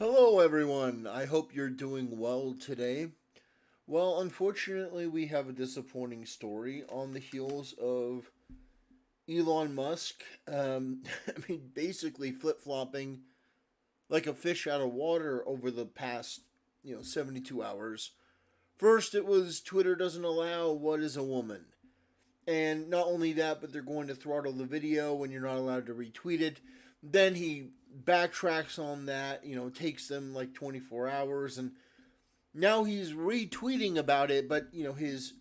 Hello, everyone. I hope you're doing well today. Well, unfortunately, we have a disappointing story on the heels of Elon Musk. Basically flip flopping like a fish out of water over the past, 72 hours. First, it was Twitter doesn't allow what is a woman. And not only that, but they're going to throttle the video when you're not allowed to retweet it. Then he backtracks on that, takes them like 24 hours. And now he's retweeting about it, but, his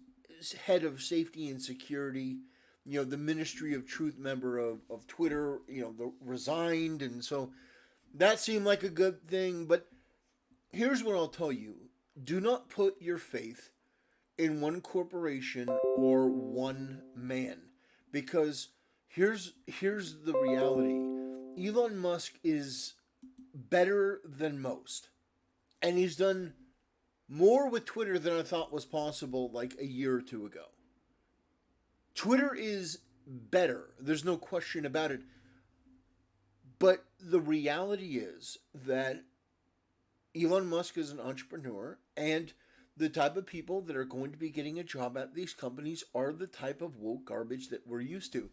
head of safety and security, the Ministry of Truth member of Twitter, resigned. And so that seemed like a good thing. But here's what I'll tell you: do not put your faith in one corporation or one man, because here's the reality. Elon Musk is better than most, and he's done more with Twitter than I thought was possible like a year or two ago. Twitter is better, there's no question about it, but the reality is that Elon Musk is an entrepreneur, and the type of people that are going to be getting a job at these companies are the type of woke garbage that we're used to.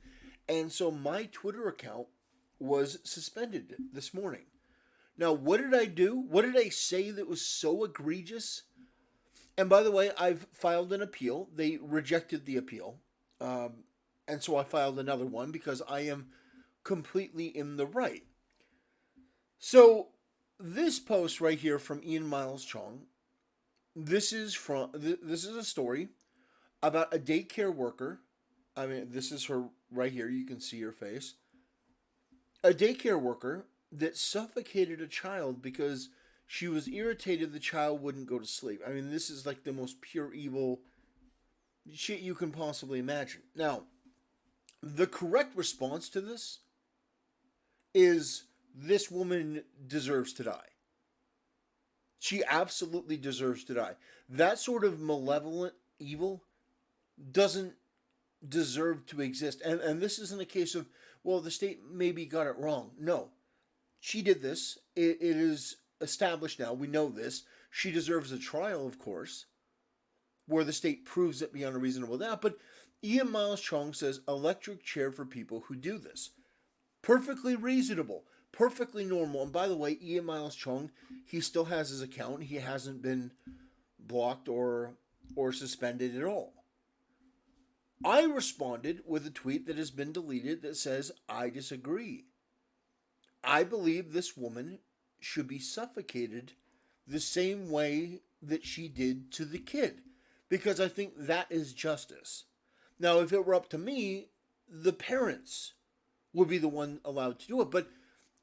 And so my Twitter account was suspended this morning. Now, what did I do? What did I say that was so egregious? And by the way, I've filed an appeal. They rejected the appeal. And so I filed another one because I am completely in the right. So, this post right here from Ian Miles Chong, this is a story about a daycare worker. This is her right here. You can see her face. A daycare worker that suffocated a child because she was irritated the child wouldn't go to sleep. This is like the most pure evil shit you can possibly imagine. Now, the correct response to this is this woman deserves to die. She absolutely deserves to die. That sort of malevolent evil doesn't deserve to exist. And this isn't a case of, well, the state maybe got it wrong. No. She did this. It is established now. We know this. She deserves a trial, of course, where the state proves it beyond a reasonable doubt. But Ian Miles Chong says electric chair for people who do this. Perfectly reasonable. Perfectly normal. And by the way, Ian Miles Chong, he still has his account. He hasn't been blocked or suspended at all. I responded with a tweet that has been deleted that says, I disagree. I believe this woman should be suffocated the same way that she did to the kid, because I think that is justice. Now, if it were up to me, the parents would be the one allowed to do it. But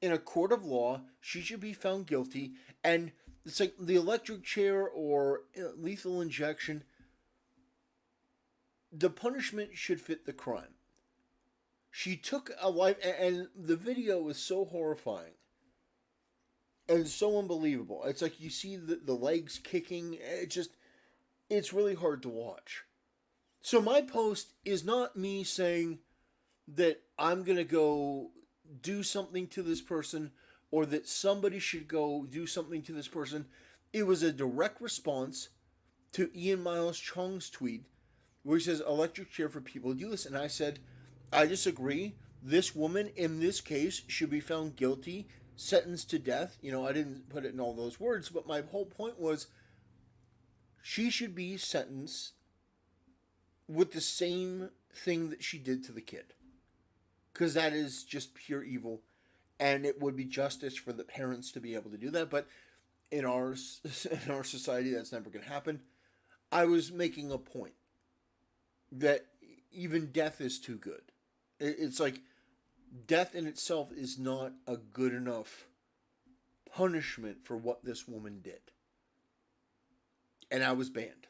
in a court of law, she should be found guilty. And it's like the electric chair or lethal injection. The punishment should fit the crime. She took a life, and the video is so horrifying and so unbelievable. It's like you see the legs kicking. It's really hard to watch. So my post is not me saying that I'm going to go do something to this person or that somebody should go do something to this person. It was a direct response to Ian Miles Chong's tweet where he says electric chair for people who do this. And I said, I disagree. This woman in this case should be found guilty, sentenced to death. I didn't put it in all those words, but my whole point was she should be sentenced with the same thing that she did to the kid. Because that is just pure evil. And it would be justice for the parents to be able to do that. But in our society, that's never going to happen. I was making a point that even death is too good. It's like death in itself is not a good enough punishment for what this woman did. And I was banned.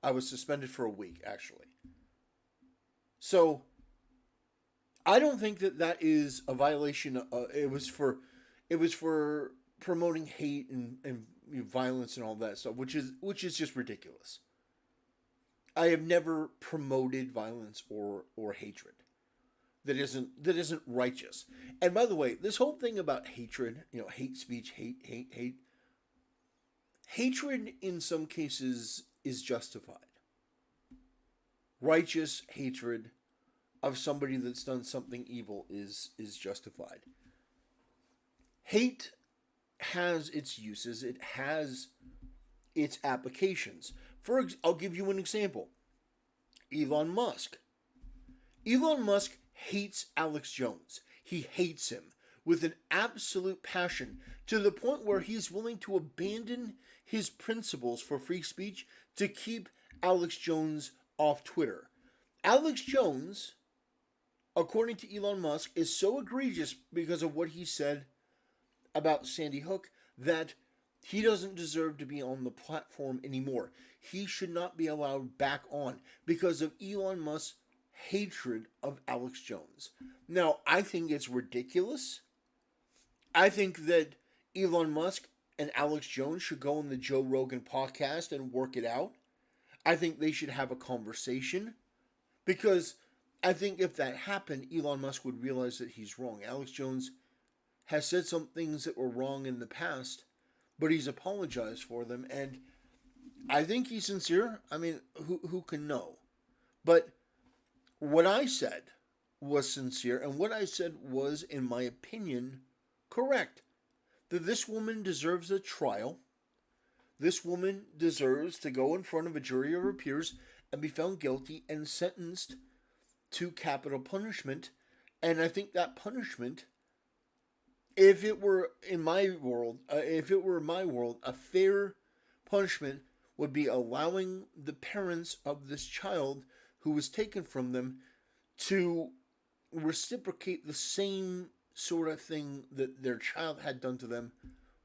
I was suspended for a week, actually. So I don't think that is a violation. It was for promoting hate and violence and all that stuff, which is just ridiculous. I have never promoted violence or hatred. that isn't righteous. And by the way, this whole thing about hatred, hate speech, hate, hatred in some cases is justified. Righteous hatred of somebody that's done something evil is justified. Hate has its uses. It has its applications. I'll give you an example. Elon Musk. Elon Musk hates Alex Jones. He hates him with an absolute passion to the point where he's willing to abandon his principles for free speech to keep Alex Jones off Twitter. Alex Jones, according to Elon Musk, is so egregious because of what he said about Sandy Hook that he doesn't deserve to be on the platform anymore. He should not be allowed back on because of Elon Musk's hatred of Alex Jones. Now, I think it's ridiculous. I think that Elon Musk and Alex Jones should go on the Joe Rogan podcast and work it out. I think they should have a conversation because I think if that happened, Elon Musk would realize that he's wrong. Alex Jones has said some things that were wrong in the past, but he's apologized for them, and I think he's sincere. I mean, who can know? But what I said was sincere, and what I said was, in my opinion, correct. That this woman deserves a trial. This woman deserves to go in front of a jury of her peers and be found guilty and sentenced to capital punishment. And I think that punishment, if it were in my world, a fair punishment would be allowing the parents of this child who was taken from them to reciprocate the same sort of thing that their child had done to them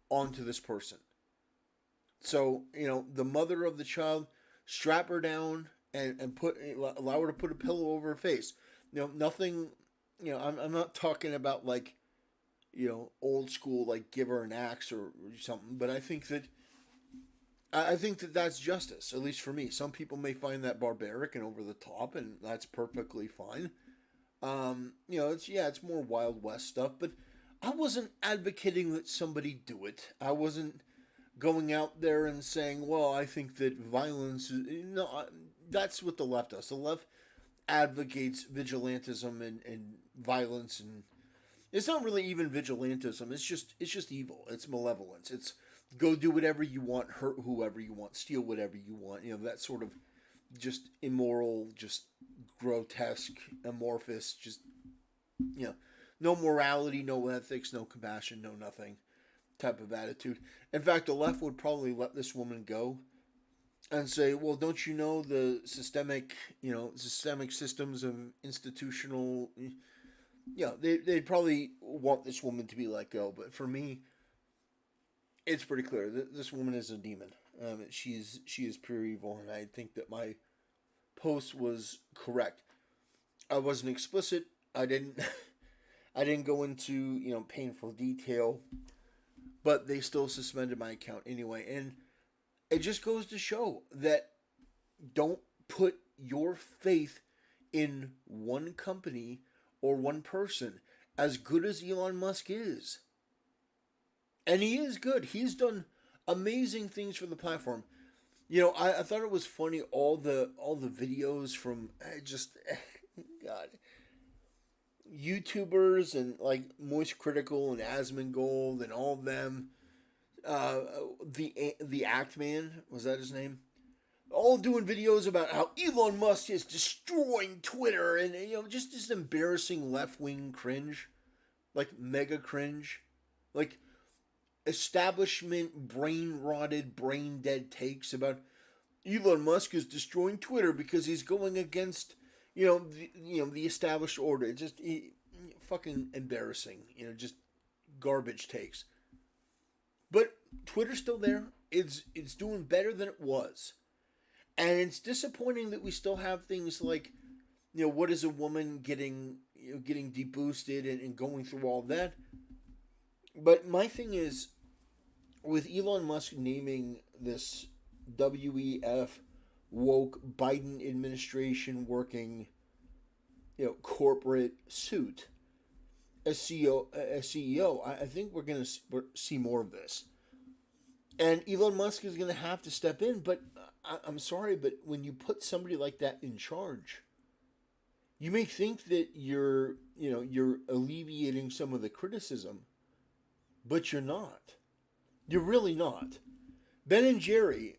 onto this person. So, the mother of the child, strap her down and allow her to put a pillow over her face. Nothing, I'm not talking about like, old school, like give her an axe or something, but I think that that's justice, at least for me. Some people may find that barbaric and over the top, and that's perfectly fine. It's more Wild West stuff, but I wasn't advocating that somebody do it. I wasn't going out there and saying, well, I think that violence is, that's what the left does. The left advocates vigilantism and violence, and it's not really even vigilantism. It's just evil. It's malevolence. It's go do whatever you want, hurt whoever you want, steal whatever you want. That sort of just immoral, just grotesque, amorphous, just, no morality, no ethics, no compassion, no nothing type of attitude. In fact, the left would probably let this woman go and say, well, don't you know the systemic systems of institutional, they'd probably want this woman to be let go. But for me, it's pretty clear that this woman is a demon. She is pure evil, and I think that my post was correct. I wasn't explicit. I didn't go into painful detail, but they still suspended my account anyway. And it just goes to show that don't put your faith in one company or one person. As good as Elon Musk is, and he is good. He's done amazing things for the platform. I thought it was funny, all the videos from God, YouTubers and like Moist Critical and Asmongold and all of them. The Act Man, was that his name? All doing videos about how Elon Musk is destroying Twitter, and just this embarrassing left wing cringe, like mega cringe, like establishment brain rotted, brain dead takes about Elon Musk is destroying Twitter because he's going against the established order. Just fucking embarrassing, just garbage takes. But Twitter's still there. It's doing better than it was, and it's disappointing that we still have things like what is a woman getting deboosted and going through all that. But my thing is, with Elon Musk naming this WEF woke Biden administration working corporate suit as CEO. I think we're going to see more of this. And Elon Musk is going to have to step in. But I'm sorry, but when you put somebody like that in charge, you may think that you're alleviating some of the criticism, but you're not. You're really not. Ben and Jerry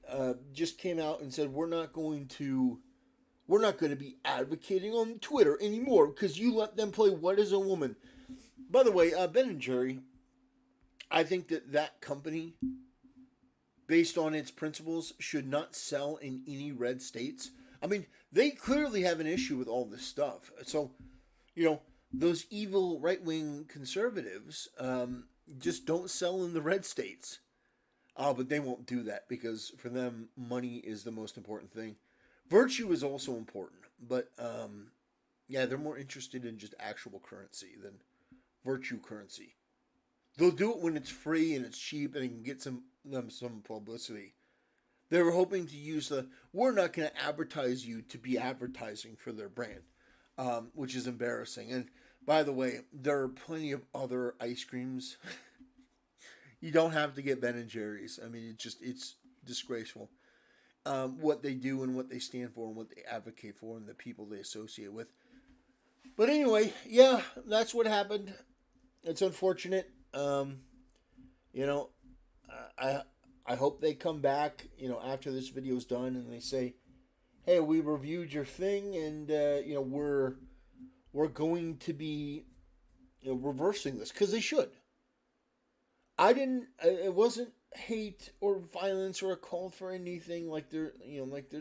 just came out and said we're not going to be advocating on Twitter anymore because you let them play What is a Woman. By the way, Ben and Jerry, I think that company, based on its principles, should not sell in any red states. I mean, they clearly have an issue with all this stuff. So, those evil right wing conservatives just don't sell in the red states. But they won't do that because for them, money is the most important thing. Virtue is also important, but yeah, they're more interested in just actual currency than virtue currency. They'll do it when it's free and it's cheap and it can get them some publicity. They were hoping to use we're not going to advertise you to be advertising for their brand, which is embarrassing. And by the way, there are plenty of other ice creams. You don't have to get Ben and Jerry's. I mean, it's disgraceful. What they do and what they stand for and what they advocate for and the people they associate with. But anyway, yeah, that's what happened. It's unfortunate. You know, I hope they come back, after this video is done and they say, "Hey, we reviewed your thing and we're going to be reversing this," because they should. I didn't. It wasn't hate or violence or a call for anything like they're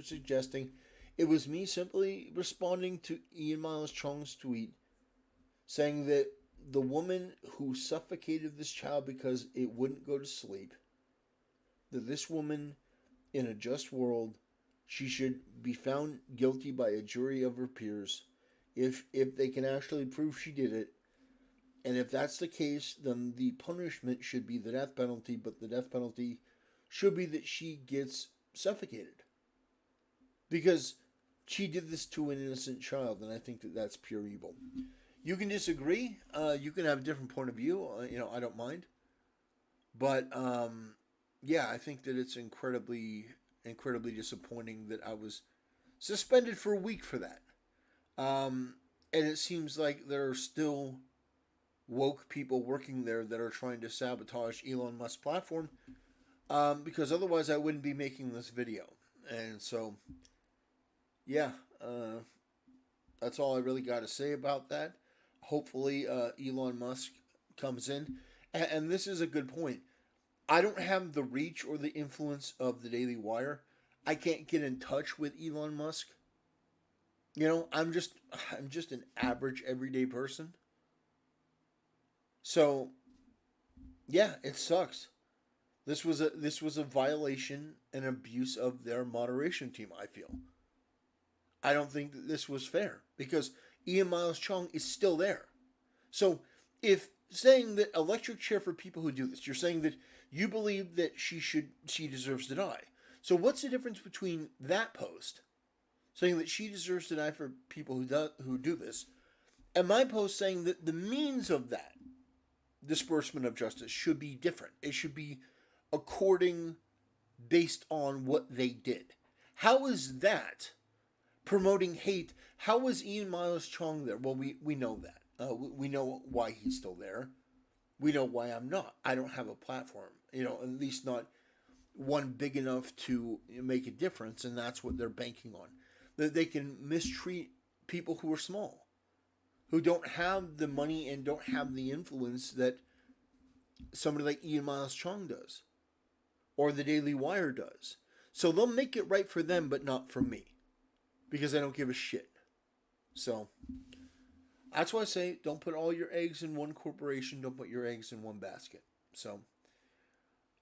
suggesting. It was me simply responding to Ian Miles Chong's tweet saying that the woman who suffocated this child because it wouldn't go to sleep, that this woman, in a just world, she should be found guilty by a jury of her peers if they can actually prove she did it. And if that's the case, then the punishment should be the death penalty, but the death penalty should be that she gets suffocated. Because she did this to an innocent child, and I think that that's pure evil. You can disagree. You can have a different point of view. I don't mind. But, yeah, I think that it's incredibly, incredibly disappointing that I was suspended for a week for that. And it seems like there are still woke people working there that are trying to sabotage Elon Musk's platform, because otherwise I wouldn't be making this video. And so, yeah, that's all I really got to say about that. Hopefully, Elon Musk comes in. And this is a good point. I don't have the reach or the influence of the Daily Wire. I can't get in touch with Elon Musk. I'm just an average everyday person. So, yeah, it sucks. This was a violation and abuse of their moderation team, I feel. I don't think that this was fair because Ian Miles Chong is still there. So, if saying that electric chair for people who do this, you're saying that you believe that she deserves to die. So, what's the difference between that post saying that she deserves to die for people who do this, and my post saying that the means of that disbursement of justice should be different? It should be based on what they did. How is that promoting hate? How is Ian Miles Chong there? Well, we know that. We know why he's still there. We know why I'm not. I don't have a platform, at least not one big enough to make a difference, and that's what they're banking on. That they can mistreat people who are small, who don't have the money and don't have the influence that somebody like Ian Miles Chong does, or the Daily Wire does. So they'll make it right for them, but not for me, because I don't give a shit. So that's why I say don't put all your eggs in one corporation. Don't put your eggs in one basket. So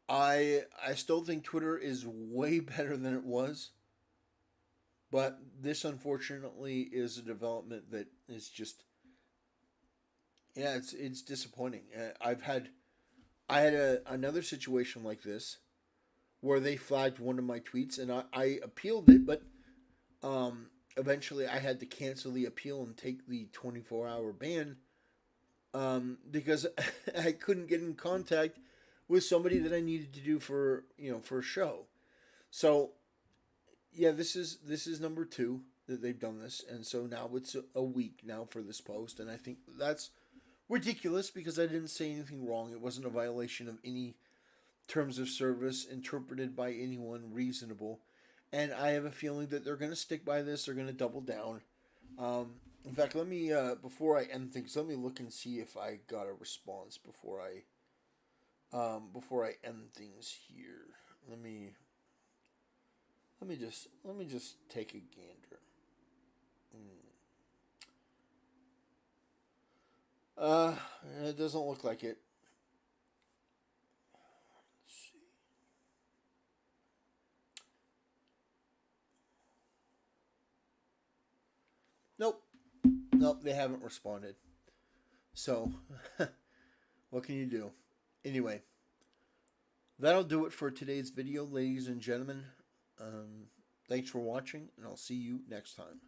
I still think Twitter is way better than it was. But this, unfortunately, is a development that is just, yeah, it's disappointing. I had another situation like this where they flagged one of my tweets, and I appealed it, but eventually I had to cancel the appeal and take the 24-hour ban, because I couldn't get in contact with somebody that I needed to do for for a show. So yeah, this is number two that they've done this, and so now it's a week now for this post, and I think that's ridiculous because I didn't say anything wrong. It wasn't a violation of any terms of service interpreted by anyone reasonable, and I have a feeling that they're going to stick by this. They're going to double down. In fact, let me before I end things, let me look and see if I got a response before I end things here. Let me just take a gander. Uh, it doesn't look like it. Let's see. Nope, nope, they haven't responded. So, what can you do? Anyway, that'll do it for today's video, ladies and gentlemen. Thanks for watching, and I'll see you next time.